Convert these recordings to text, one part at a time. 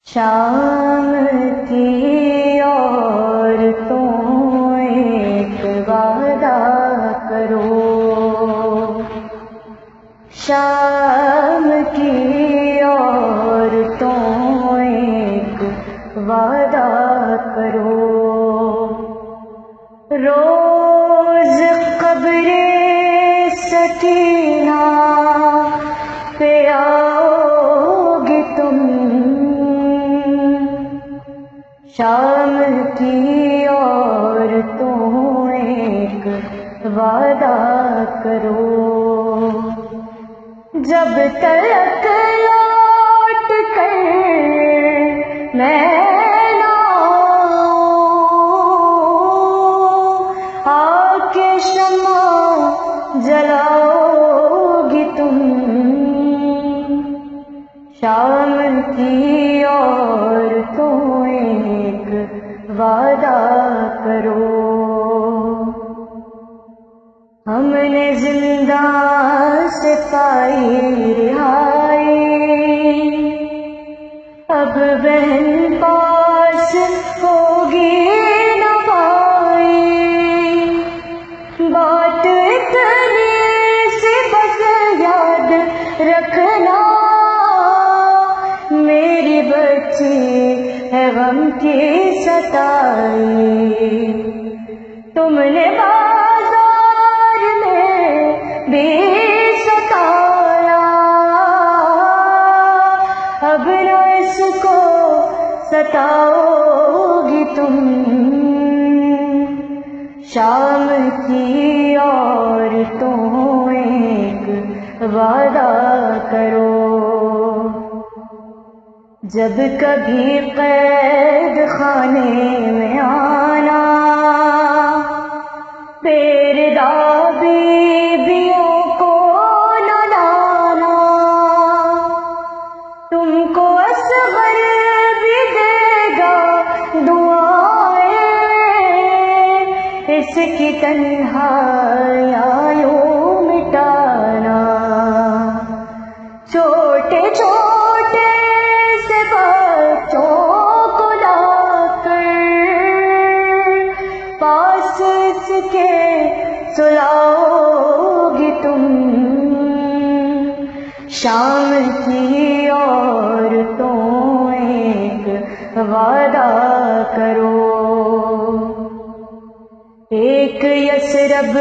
شام کی عورتوں ایک وعدہ کرو، شام کی عورتوں ایک وعدہ کرو، روز قبر سکینہ پہ آؤ گے تم، شام کی عورتوں ایک وعدہ کرو، جب تلک لوٹ کر میں نہ آ کے شمع جلاؤ گی تم، شام کی عورتوں ایک وعدہ کرو، ہم نے زندان سے پائی رہائی، اب بہن پاس ہوگی نہ پائی، بات اتنی سی بس یاد رکھنا، میری بچی ہے غم کی ستائی، تم نے بازار میں بھی ستایا، اب نہ اس کو ستاؤ گی تم، شام کی عورتوں ایک وعدہ کرو، جب کبھی قید خانے میں آنا، پیردہ بیویوں کو نہ لانا، تم کو اصغر بھی دے گا دعائیں، اس کی تنہائیاں یوں مٹانا، چھوٹے چھوٹے سے بچوں کو لا کر پاس اس کے سلاؤ گی تم، شام کی عورتوں ایک وعدہ کرو، ایک یثرب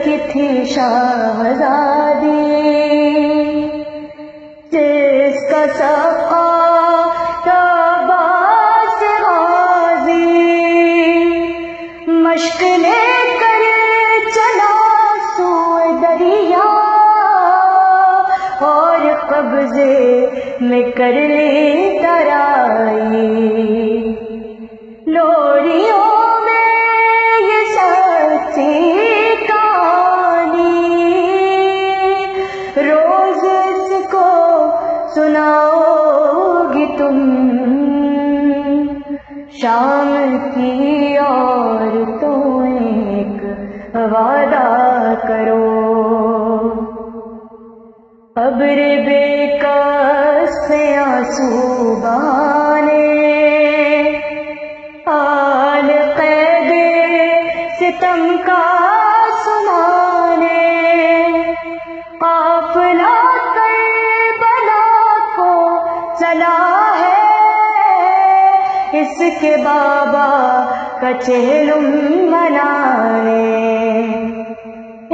کی تھی شہزادی، جس کا سقا تھا عباس غازی، مشق لے کر چلا سوئے دریا، اور قبضے میں کر لی ترائی، لوریوں میں یہ سچی کہانی، روز اس کو سناؤ گی تم، شام کی عورتوں ایک وعدہ کرو، ابر بے کس سے آنسو بہانے، حال قید ستم کا سنانے، قافلہ کربلا کو چلا ہے، اس کے بابا کا چہلم منانے،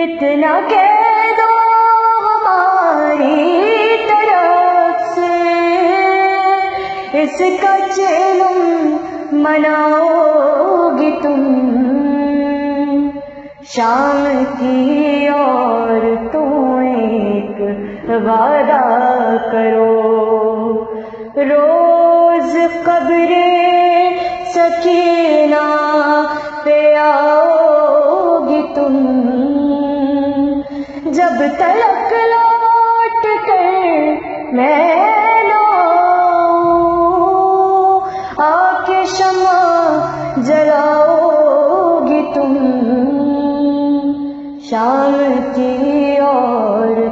اتنا کہہ دو ہماری طرف سے، اس کا چہلم مناؤ گی تم، شام کی عورتوں ایک وعدہ کرو، روز قبر سکینہ پہ آؤ گی تم، جب تلک لوٹ کر میں نہ آ کے شمع جلاؤ گی تم، شام کی اور